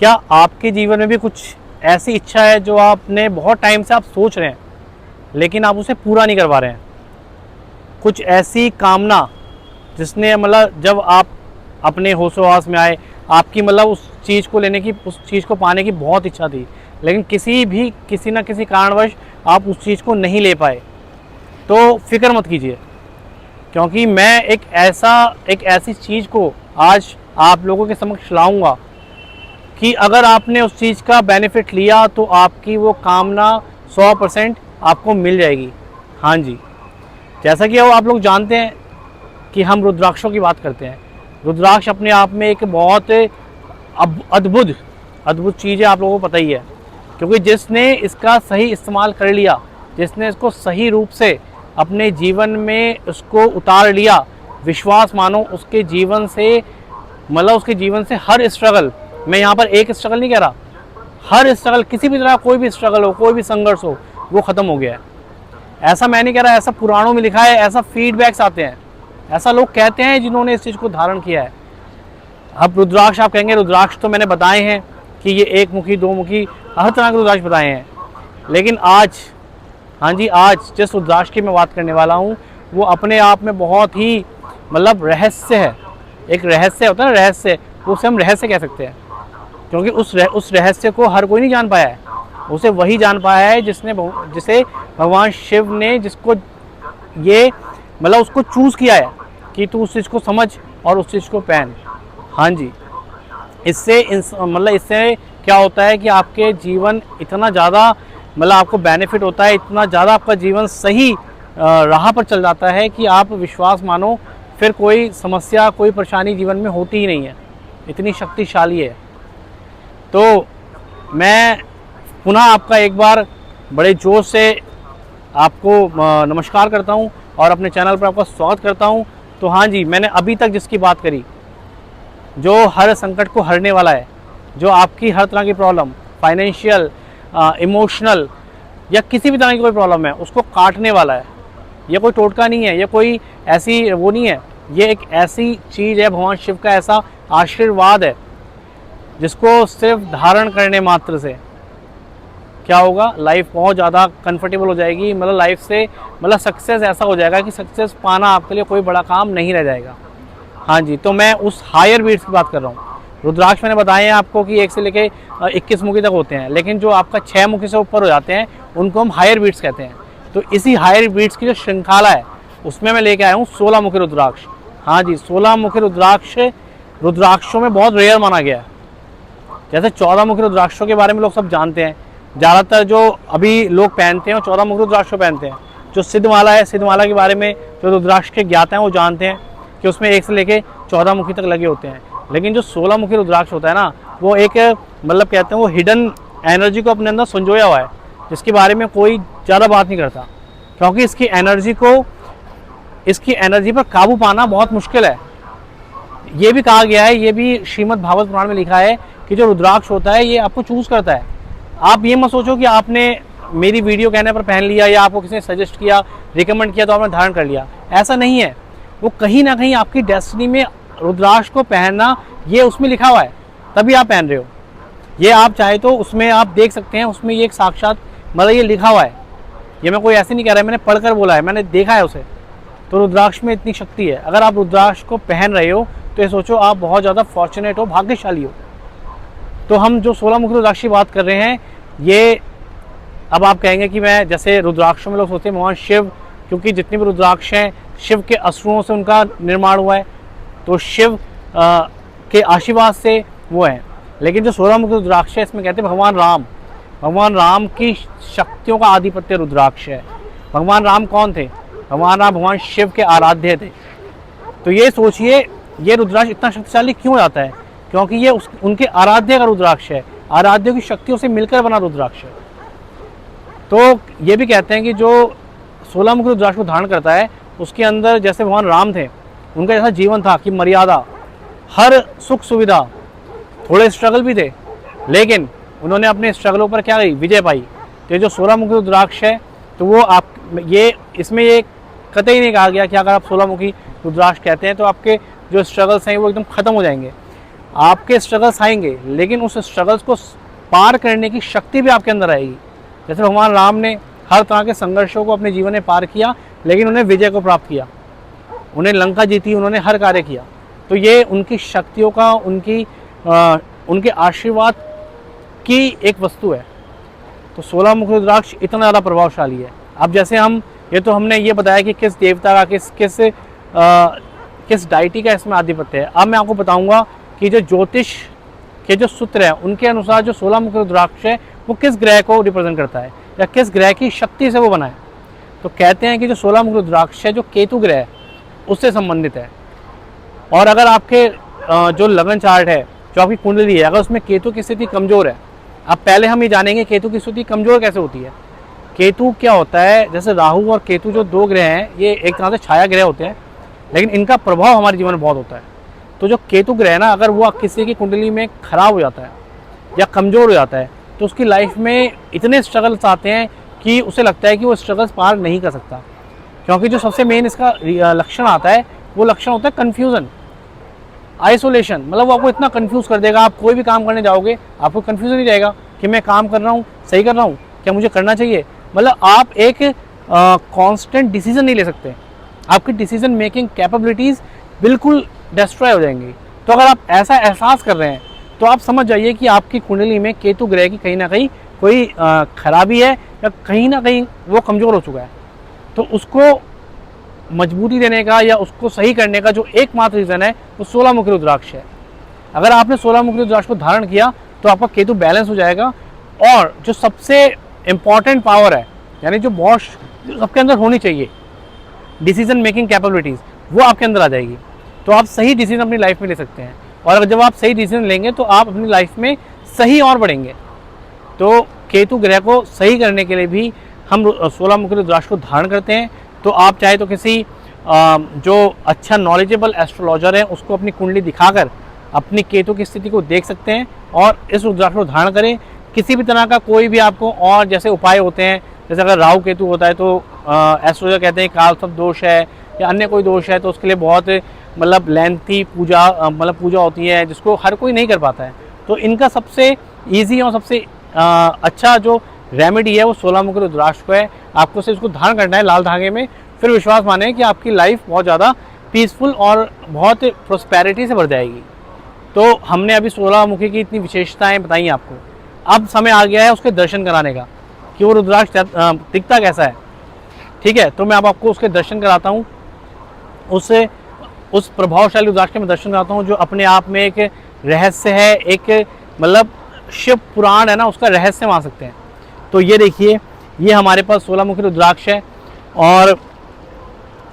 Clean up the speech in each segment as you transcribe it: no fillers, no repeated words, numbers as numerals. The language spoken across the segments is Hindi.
क्या आपके जीवन में भी कुछ ऐसी इच्छा है जो आपने बहुत टाइम से आप सोच रहे हैं लेकिन आप उसे पूरा नहीं कर पा रहे हैं? कुछ ऐसी कामना जिसने मतलब जब आप अपने होशो-हवास में आए, आपकी मतलब उस चीज़ को लेने की, उस चीज़ को पाने की बहुत इच्छा थी, लेकिन किसी न किसी कारणवश आप उस चीज़ को नहीं ले पाए, तो फ़िक्र मत कीजिए, क्योंकि मैं एक ऐसी चीज़ को आज आप लोगों के समक्ष लाऊंगा कि अगर आपने उस चीज़ का बेनिफिट लिया तो आपकी वो कामना 100% आपको मिल जाएगी। हाँ जी, जैसा कि आप लोग जानते हैं कि हम रुद्राक्षों की बात करते हैं। रुद्राक्ष अपने आप में एक बहुत अद्भुत चीज़ है, आप लोगों को पता ही है, क्योंकि जिसने इसका सही इस्तेमाल कर लिया, जिसने इसको सही रूप से अपने जीवन में उसको उतार लिया, विश्वास मानो उसके जीवन से, मतलब उसके जीवन से हर स्ट्रगल, मैं यहाँ पर एक स्ट्रगल नहीं कह रहा, हर स्ट्रगल, किसी भी तरह कोई भी स्ट्रगल हो, कोई भी संघर्ष हो, वो ख़त्म हो गया है। ऐसा मैं नहीं कह रहा, ऐसा पुराणों में लिखा है, ऐसा फीडबैक्स आते हैं, ऐसा लोग कहते हैं जिन्होंने इस चीज़ को धारण किया है। अब रुद्राक्ष आप कहेंगे, रुद्राक्ष तो मैंने बताए हैं कि ये एक मुखी, दो मुखी, हर तरह के रुद्राक्ष बताए हैं, लेकिन आज, हाँ जी, आज जिस रुद्राक्ष की मैं बात करने वाला हूँ वो अपने आप में बहुत ही मतलब रहस्य है। एक रहस्य होता है ना, रहस्य, उसे हम रहस्य कह सकते हैं, क्योंकि उस रहस्य को हर कोई नहीं जान पाया है, उसे वही जान पाया है जिसे भगवान शिव ने, जिसको ये मतलब उसको चूज़ किया है कि तू उस चीज़ को समझ और उस चीज़ को पहन। हाँ जी, इससे क्या होता है कि आपके जीवन इतना ज़्यादा मतलब आपको बेनिफिट होता है, इतना ज़्यादा आपका जीवन सही राह पर चल जाता है कि आप विश्वास मानो फिर कोई समस्या, कोई परेशानी जीवन में होती ही नहीं है, इतनी शक्तिशाली है। तो मैं पुनः आपका एक बार बड़े जोश से आपको नमस्कार करता हूं और अपने चैनल पर आपका स्वागत करता हूं। तो हाँ जी, मैंने अभी तक जिसकी बात करी, जो हर संकट को हरने वाला है, जो आपकी हर तरह की प्रॉब्लम, फाइनेंशियल, इमोशनल या किसी भी तरह की कोई प्रॉब्लम है, उसको काटने वाला है। ये कोई टोटका नहीं है, ये कोई ऐसी वो नहीं है, ये एक ऐसी चीज़ है, भगवान शिव का ऐसा आशीर्वाद है जिसको सिर्फ धारण करने मात्र से क्या होगा, लाइफ बहुत ज़्यादा कंफर्टेबल हो जाएगी, मतलब लाइफ से मतलब सक्सेस ऐसा हो जाएगा कि सक्सेस पाना आपके लिए कोई बड़ा काम नहीं रह जाएगा। हाँ जी, तो मैं उस हायर बीट्स की बात कर रहा हूँ। रुद्राक्ष मैंने बताए हैं आपको कि 1 से लेके 21 मुखी तक होते हैं, लेकिन जो आपका 6 मुखी से ऊपर हो जाते हैं उनको हम हायर बीट्स कहते हैं। तो इसी हायर बीट्स की जो श्रृंखला है उसमें मैं लेके आया हूँ 16 मुखी रुद्राक्ष। हाँ जी, 16 मुखी रुद्राक्ष रुद्राक्षों में बहुत रेयर माना गया है। जैसे 14 मुखी रुद्राक्षों के बारे में लोग सब जानते हैं, ज़्यादातर जो अभी लोग पहनते हैं वो 14 मुखी रुद्राक्ष पहनते हैं। जो सिद्धमाला है, सिद्धमाला के बारे में जो रुद्राक्ष के ज्ञाता हैं वो जानते हैं कि उसमें 1 से लेके 14 मुखी तक लगे होते हैं। लेकिन जो 16 मुखी रुद्राक्ष होता है ना, वो एक मतलब कहते हैं वो हिडन एनर्जी को अपने अंदर संजोया हुआ है, जिसके बारे में कोई ज़्यादा बात नहीं करता, क्योंकि इसकी एनर्जी पर काबू पाना बहुत मुश्किल है। ये भी कहा गया है, ये भी श्रीमद् भागवत पुराण में लिखा है कि जो रुद्राक्ष होता है ये आपको चूज़ करता है। आप ये मत सोचो कि आपने मेरी वीडियो कहने पर पहन लिया या आपको किसी ने सजेस्ट किया, रिकमेंड किया तो आपने धारण कर लिया, ऐसा नहीं है। वो कहीं ना कहीं आपकी डेस्टिनी में रुद्राक्ष को पहनना ये उसमें लिखा हुआ है, तभी आप पहन रहे हो। ये आप चाहे तो उसमें आप देख सकते हैं, उसमें ये एक साक्षात मतलब ये लिखा हुआ है। ये मैं कोई ऐसे नहीं कह रहा है, मैंने पढ़कर बोला है, मैंने देखा है उसे। तो रुद्राक्ष में इतनी शक्ति है। अगर आप रुद्राक्ष को पहन रहे हो तो ये सोचो आप बहुत ज़्यादा फॉर्चुनेट हो, भाग्यशाली हो। तो हम जो 16 मुखी रुद्राक्ष की बात कर रहे हैं, ये अब आप कहेंगे कि मैं, जैसे रुद्राक्षों में लोग सोचते हैं भगवान शिव, क्योंकि जितने भी रुद्राक्ष हैं शिव के असुरों से उनका निर्माण हुआ है, तो शिव के आशीर्वाद से वो है। लेकिन जो 16 मुखी रुद्राक्ष है, इसमें कहते हैं भगवान राम की शक्तियों का आधिपत्य रुद्राक्ष है। भगवान राम कौन थे? भगवान राम भगवान शिव के आराध्य थे। तो ये सोचिए, ये रुद्राक्ष इतना शक्तिशाली क्यों जाता है? क्योंकि ये उनके आराध्य का रुद्राक्ष है, आराध्य की शक्तियों से मिलकर बना रुद्राक्ष है। तो ये भी कहते हैं कि जो 16 मुखी रुद्राक्ष को धारण करता है, उसके अंदर जैसे भगवान राम थे, उनका जैसा जीवन था कि मर्यादा, हर सुख सुविधा, थोड़े स्ट्रगल भी थे, लेकिन उन्होंने अपने स्ट्रगलों पर क्या की, विजय पाई। तो ये जो 16 मुखी रुद्राक्ष है, तो वो आप ये इसमें ये कतई नहीं कहा गया कि अगर आप 16 मुखी रुद्राक्ष कहते हैं तो आपके जो स्ट्रगल्स हैं वो एकदम ख़त्म हो जाएंगे। आपके स्ट्रगल्स आएंगे, लेकिन उस स्ट्रगल्स को पार करने की शक्ति भी आपके अंदर आएगी। जैसे भगवान राम ने हर तरह के संघर्षों को अपने जीवन में पार किया, लेकिन उन्हें विजय को प्राप्त किया, उन्हें लंका जीती, उन्होंने हर कार्य किया। तो ये उनकी शक्तियों का, उनके आशीर्वाद की एक वस्तु है। तो 16 मुख रुद्राक्ष इतना ज़्यादा प्रभावशाली है। अब जैसे हमने ये बताया कि किस देवता का, किस डाइटी का इसमें आधिपत्य है। अब मैं आपको बताऊंगा कि जो ज्योतिष के जो सूत्र हैं उनके अनुसार जो 16 मुख रुद्राक्ष है वो किस ग्रह को रिप्रेजेंट करता है या किस ग्रह की शक्ति से वो बना है। तो कहते हैं कि जो 16 मुख रुद्राक्ष है जो केतु ग्रह है उससे संबंधित है। और अगर आपके जो लगन चार्ट है, जो आपकी कुंडली है, अगर उसमें केतु की स्थिति कमज़ोर है, अब पहले हम ये जानेंगे केतु की स्थिति कमज़ोर कैसे होती है। केतु क्या होता है, जैसे राहु और केतु जो दो ग्रह हैं ये एक तरह से छाया ग्रह होते हैं, लेकिन इनका प्रभाव हमारे जीवन में बहुत होता है। तो जो केतु ग्रह है ना, अगर वो किसी की कुंडली में खराब हो जाता है या कमज़ोर हो जाता है तो उसकी लाइफ में इतने स्ट्रगल्स आते हैं कि उसे लगता है कि वो स्ट्रगल्स पार नहीं कर सकता। क्योंकि जो सबसे मेन इसका लक्षण आता है वो लक्षण होता है कन्फ्यूज़न, आइसोलेशन। मतलब वो आपको इतना कंफ्यूज कर देगा, आप कोई भी काम करने जाओगे आपको कंफ्यूजन ही रहेगा कि मैं काम कर रहा हूँ, सही कर रहा हूँ, क्या मुझे करना चाहिए। मतलब आप एक कांस्टेंट डिसीजन नहीं ले सकते, आपकी डिसीजन मेकिंग कैपेबिलिटीज़ बिल्कुल डिस्ट्रॉय हो जाएंगी। तो अगर आप ऐसा एहसास कर रहे हैं तो आप समझ जाइए कि आपकी कुंडली में केतु ग्रह की कहीं ना कहीं कोई खराबी है या कहीं ना कहीं वो कमज़ोर हो चुका है। तो उसको मजबूती देने का या उसको सही करने का जो एकमात्र रीज़न है वो 16 मुखी रुद्राक्ष है। अगर आपने 16 मुखी रुद्राक्ष को धारण किया तो आपका केतु बैलेंस हो जाएगा। और जो सबसे इम्पॉर्टेंट पावर है, यानी जो सबके अंदर होनी चाहिए, डिसीजन मेकिंग कैपेबिलिटीज़, वो आपके अंदर आ जाएगी। तो आप सही डिसीजन अपनी लाइफ में ले सकते हैं। और अगर जब आप सही डिसीजन लेंगे तो आप अपनी लाइफ में सही और बढ़ेंगे। तो केतु ग्रह को सही करने के लिए भी हम 16 मुखी रुद्राक्ष को धारण करते हैं। तो आप चाहे तो किसी जो अच्छा नॉलेजेबल एस्ट्रोलॉजर है उसको अपनी कुंडली दिखाकर अपनी केतु की स्थिति को देख सकते हैं और इस रुद्राक्ष को धारण करें। किसी भी तरह का कोई भी आपको और जैसे उपाय होते हैं, जैसे अगर राहु केतु होता है तो एस्ट्रोलॉजर कहते हैं कालसर्प दोष है या अन्य कोई दोष है, तो उसके लिए बहुत मतलब लेंथी पूजा होती है जिसको हर कोई नहीं कर पाता है। तो इनका सबसे ईजी और सबसे अच्छा जो रेमेडी है वो 16 मुखी रुद्राक्ष को है। आपको सिर्फ इसको धारण करना है लाल धागे में, फिर विश्वास माने कि आपकी लाइफ बहुत ज़्यादा पीसफुल और बहुत प्रोस्पेरिटी से भर जाएगी। तो हमने अभी 16 मुखी की इतनी विशेषताएं बताई आपको। अब समय आ गया है उसके दर्शन कराने का कि वो रुद्राक्ष दिखता कैसा है। ठीक है, तो मैं अब आपको उसके दर्शन कराता हूँ। उस प्रभावशाली रुद्राक्ष के मैं दर्शन कराता हूँ जो अपने आप में एक रहस्य है, एक मतलब शिव पुराण है ना, उसका रहस्य मान सकते हैं। तो ये देखिए, ये हमारे पास 16 मुखी रुद्राक्ष है। और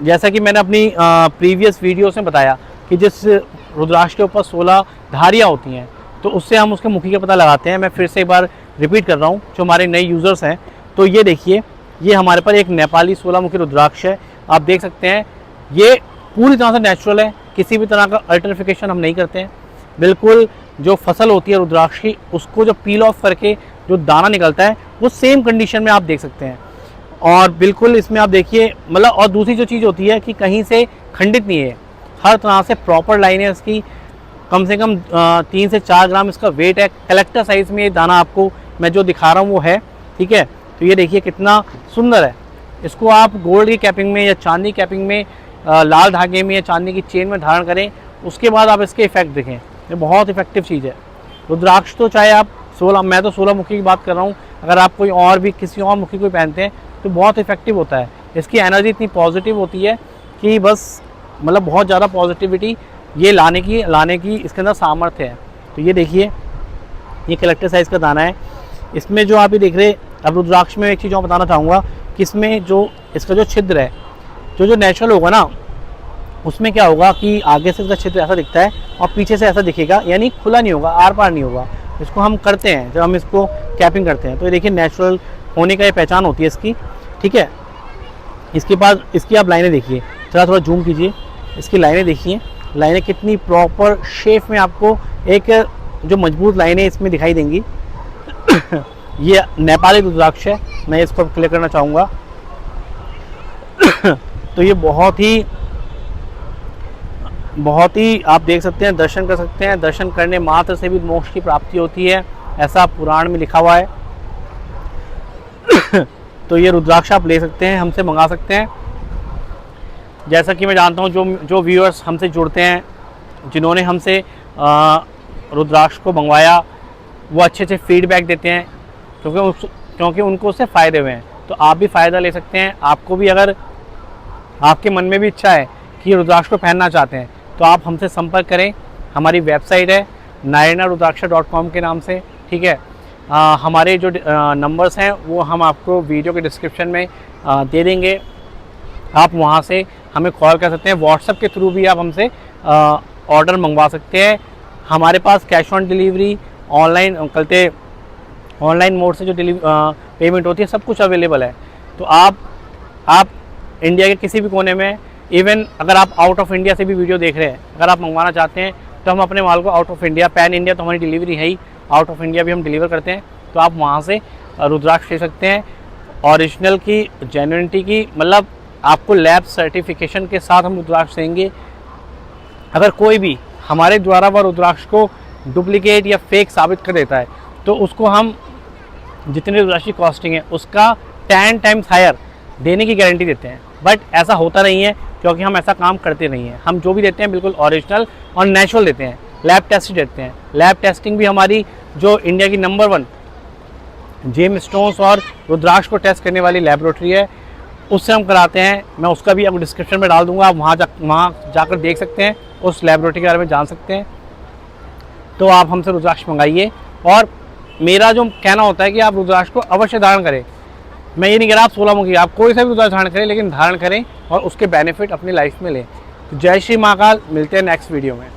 जैसा कि मैंने अपनी प्रीवियस वीडियोस में बताया कि जिस रुद्राक्ष के ऊपर 16 धारियाँ होती हैं तो उससे हम उसके मुखी का पता लगाते हैं। मैं फिर से एक बार रिपीट कर रहा हूँ जो हमारे नए यूज़र्स हैं। तो ये देखिए, ये हमारे पास एक नेपाली 16 मुखी रुद्राक्ष है। आप देख सकते हैं ये पूरी तरह से नेचुरल है, किसी भी तरह का अल्टरिफिकेशन हम नहीं करते हैं। बिल्कुल जो फसल होती है रुद्राक्ष की उसको जो पील ऑफ करके जो दाना निकलता है वो सेम कंडीशन में आप देख सकते हैं। और बिल्कुल इसमें आप देखिए मतलब, और दूसरी जो चीज़ होती है कि कहीं से खंडित नहीं है, हर तरह से प्रॉपर लाइन है इसकी। कम से कम 3 से 4 ग्राम इसका वेट है। कलेक्टर साइज़ में ये दाना आपको मैं जो दिखा रहा हूँ वो है। ठीक है, तो ये देखिए कितना सुंदर है। इसको आप गोल्ड की कैपिंग में या चांदी कैपिंग में, लाल धागे में या चांदी की चेन में धारण करें, उसके बाद आप इसके इफेक्ट देखें। ये बहुत इफेक्टिव चीज़ है रुद्राक्ष। तो चाहे आप 16, मैं तो 16 मुखी की बात कर रहा हूँ, अगर आप कोई और भी किसी और मुखी को पहनते हैं तो बहुत इफेक्टिव होता है। इसकी एनर्जी इतनी पॉजिटिव होती है कि बस मतलब बहुत ज़्यादा पॉजिटिविटी ये लाने की इसके अंदर सामर्थ्य है। तो ये देखिए, ये कलेक्टर साइज़ का दाना है। इसमें जो आप ये देख रहे, अब रुद्राक्ष में एक चीज़ और बताना चाहूँगा कि इसमें जो इसका जो छिद्र है, जो नेचुरल होगा ना, उसमें क्या होगा कि आगे से इसका छिद्र ऐसा दिखता है और पीछे से ऐसा दिखेगा, यानी खुला नहीं होगा, आर पार नहीं होगा। इसको हम करते हैं जब हम इसको कैपिंग करते हैं। तो ये देखिए नेचुरल होने का ये पहचान होती है इसकी। ठीक है, इसके बाद इसकी आप लाइनें देखिए, थोड़ा जूम कीजिए, इसकी लाइनें देखिए, लाइनें कितनी प्रॉपर शेप में आपको एक जो मजबूत लाइनें इसमें दिखाई देंगी। ये नेपाली रुद्राक्ष है, मैं इसको क्लियर करना चाहूँगा। तो ये बहुत ही बहुत ही आप देख सकते हैं, दर्शन कर सकते हैं। दर्शन करने मात्र से भी मोक्ष की प्राप्ति होती है, ऐसा पुराण में लिखा हुआ है। तो ये रुद्राक्ष आप ले सकते हैं, हमसे मंगा सकते हैं। जैसा कि मैं जानता हूँ जो व्यूअर्स हमसे जुड़ते हैं, जिन्होंने हमसे रुद्राक्ष को मंगवाया, वो अच्छे से फीडबैक देते हैं, क्योंकि उनको उससे फ़ायदे हुए हैं। तो आप भी फ़ायदा ले सकते हैं। आपको भी अगर आपके मन में भी इच्छा है कि रुद्राक्ष को पहनना चाहते हैं, तो आप हमसे संपर्क करें। हमारी वेबसाइट है nayanarudraksh.com के नाम से, ठीक है। हमारे जो नंबर्स हैं वो हम आपको वीडियो के डिस्क्रिप्शन में दे देंगे। आप वहाँ से हमें कॉल कर सकते हैं। व्हाट्सएप के थ्रू भी आप हमसे ऑर्डर मंगवा सकते हैं। हमारे पास cash on delivery, online mode से जो पेमेंट होती है, सब कुछ अवेलेबल है। तो आप इंडिया के किसी भी कोने में, इवन अगर आप आउट ऑफ इंडिया से भी वीडियो देख रहे हैं, अगर आप मंगवाना चाहते हैं, तो हम अपने माल को out of India, pan India तो हमारी डिलीवरी है ही, आउट ऑफ इंडिया भी हम डिलीवर करते हैं। तो आप वहाँ से रुद्राक्ष ले सकते हैं। ओरिजिनल की, जेन्युइनिटी की, मतलब आपको लैब सर्टिफिकेशन के साथ हम रुद्राक्ष देंगे। अगर कोई भी हमारे द्वारा वह रुद्राक्ष को डुप्लीकेट या फेक साबित कर देता है, तो उसको हम जितनी रुद्राक्ष की कॉस्टिंग है उसका 10 टाइम्स हायर देने की गारंटी देते हैं। बट ऐसा होता नहीं है, क्योंकि हम ऐसा काम करते नहीं हैं। हम जो भी देते हैं बिल्कुल ओरिजिनल और नेचुरल देते हैं, लैब टेस्ट देते हैं। लैब टेस्टिंग भी हमारी जो इंडिया की नंबर 1 जेम स्टोन्स और रुद्राक्ष को टेस्ट करने वाली लैबोरेटरी है, उससे हम कराते हैं। मैं उसका भी आपको डिस्क्रिप्शन में डाल दूंगा, आप वहाँ जाकर देख सकते हैं, उस लैबोरेटरी के बारे में जान सकते हैं। तो आप हमसे रुद्राक्ष मंगाइए। और मेरा जो कहना होता है कि आप रुद्राक्ष को अवश्य धारण करें। मैं ये नहीं कह रहा आप 16 मुखी, आप कोई सा भी रुद्राक्ष धारण करें, लेकिन धारण करें और उसके बेनिफिट अपनी लाइफ में लें। तो जय श्री महाकाल, मिलते हैं नेक्स्ट वीडियो में।